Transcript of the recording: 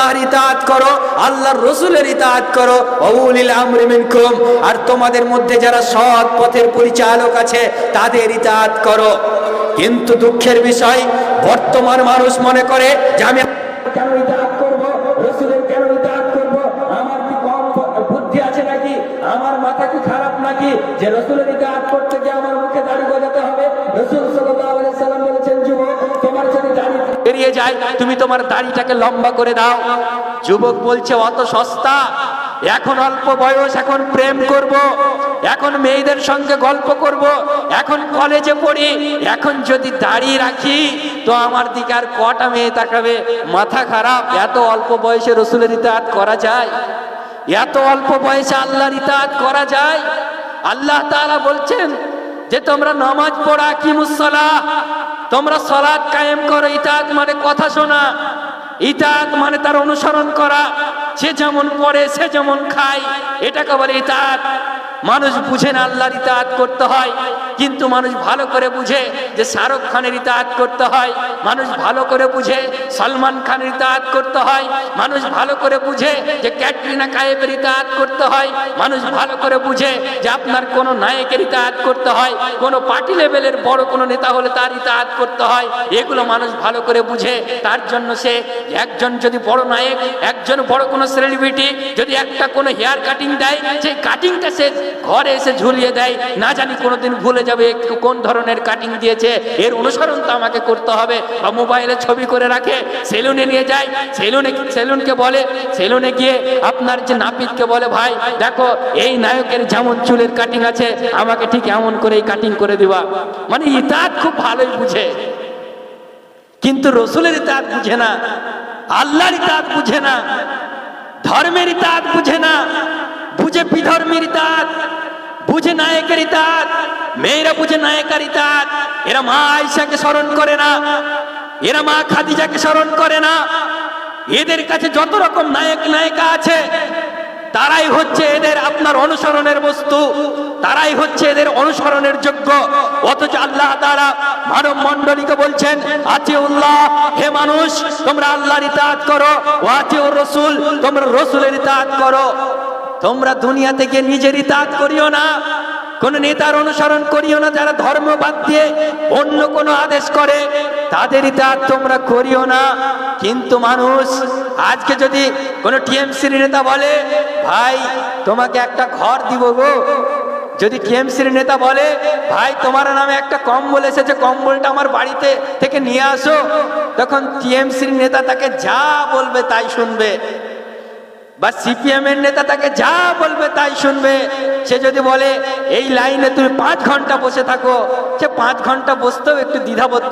আল্লাহর ইতাআত করো, আল্লাহর রাসূলের ইতাআত করো, উলিল আমরি মিনকুম, আর তোমাদের মধ্যে যারা সৎ পথের পরিচালক আছে তাদের ইতাআত করো। কিন্তু দুঃখের বিষয়, বর্তমান মানুষ মনে করে যে আমি কেন ইতাআত করব, রাসূলের কেন ইতাআত করব, আমার কি কম বুদ্ধি আছে নাকি, আমার মাথা কি খারাপ নাকি যে রাসূলের ইতাআত করতে গিয়ে আমার মুখে দাড়ি গজাতে হবে। রাসূল সাল্লাল্লাহু আলাইহি সাল্লাম বলেছেন, যুবক তোমার যদি দাড়ি বেরিয়ে যায় তুমি তোমার দাড়িটাকে লম্বা করে দাও। যুবক বলছে অত সস্তা, এখন অল্প বয়স, এখন প্রেম করব, এখন মেয়েদের সঙ্গে গল্প করব, এখন কলেজে পড়ি, এখন যদি দাড়ি রাখি তো আমার দিকে আর কটা মেয়ে তাকাবে, মাথা খারাপ। এত অল্প বয়সে রাসূলের ইতাআত করা যায়? এত অল্প বয়সে আল্লাহর ইতাআত করা যায়? আল্লাহ তাআলা বলছেন যে তোমরা নামাজ পড়ো, আকিমুস সালাহ, তোমরা সালাত কায়েম করো। ইতাআত মানে কথা শোনা, ইতাআত মানে তার অনুসরণ করা। সে যেমন পড়ে, সে যেমন খায়, এটাকে বলে ইতাআত। মানুষ বুঝে না আল্লাহর ইতাআত করতে হয়, কিন্তু মানুষ ভালো করে বুঝে যে শাহরুখ খানের ইতাআত করতে হয়, মানুষ ভালো করে বুঝে সলমান খানের ইতাআত করতে হয়, মানুষ ভালো করে বুঝে যে ক্যাটরিনা কাইফের ইতাআত করতে হয়, মানুষ ভালো করে বুঝে যে আপনার কোন নায়কের ইতাআত করতে হয়, কোন পার্টি লেভেলের বড় কোন নেতা হলে তার ইতাআত করতে হয়। এগুলো মানুষ ভালো করে বুঝে। তার জন্য সে একজন যদি বড় নায়ক, একজন বড় কোন সেলিব্রিটি যদি একটা কোনো হেয়ার কাটিং দেয়, সেই কাটিংটা সে ঘরে এসে ঝুলিয়ে দেয়, না জানি কোনোদিন ভুলে যাবে কোন ধরনের কাটিং দিয়েছে, এর অনুসরণ তো আমাকে করতে হবে। বা মোবাইলে ছবি করে রাখে, সেলুনে নিয়ে যায়, সেলুনকে বলে, সেলুনে গিয়ে আপনার যে নাপিতকে বলে, ভাই দেখো এই নায়কের যেমন চুলের কাটিং আছে আমাকে ঠিক এমন করে এই কাটিং করে দিবা। মানে ইতাআত খুব ভালোই বুঝে, কিন্তু রাসূলের ইতাআত বুঝে না, আল্লাহর ইতাআত বুঝে না, ধর্মের ইতাআত বুঝে না। বুঝে বিধর্মের ইতাআত, বুঝে নায়কের ইতাআত, মেয়েরা বুঝে নায়িকার ইতাআত। এরা মা আয়েশাকে স্মরণ করে না, এরা মা খাদিজাকে স্মরণ করে না। এদের কাছে যত রকম নায়ক নায়িকা আছে তারাই হচ্ছে এদের আপনার অনুসরণের বস্তু, তারাই হচ্ছে এদের অনুসরণের যোগ্য। অথচ আল্লাহ তাআলা মানব মণ্ডলীকে বলছেন, আতিউল্লাহ, হে মানুষ তোমরা আল্লাহর ইতাআত করো, ওয়া আতিউর রাসূল, তোমরা রাসূলের ইতাআত করো। তোমরা দুনিয়াতে গিয়ে নিজের ইতাআত করিও না, কোন নেতার অনুসরণ করিও না যারা ধর্ম বাদ দিয়ে অন্য কোন আদেশ করে, তাদের ইতাআত তোমরা করিও না। কিন্তু মানুষ আজকে যদি কোন টিএমসির নেতা বলে, ভাই তোমাকে একটা ঘর দিব গো, যদি টিএমসির নেতা বলে, ভাই তোমার নামে একটা কম্বল এসেছে, কম্বলটা আমার বাড়িতে থেকে নিয়ে আসো, তখন টিএমসির নেতা তাকে যা বলবে তাই শুনবে। বা সিপিএম এর নেতা তাকে যা বলবে তাই শুনবে। সে যদি বলে এই লাইনে তুমি 5 ঘন্টা বসে থাকো, সে 5 ঘন্টা বসতেও একটু দ্বিধাবোধ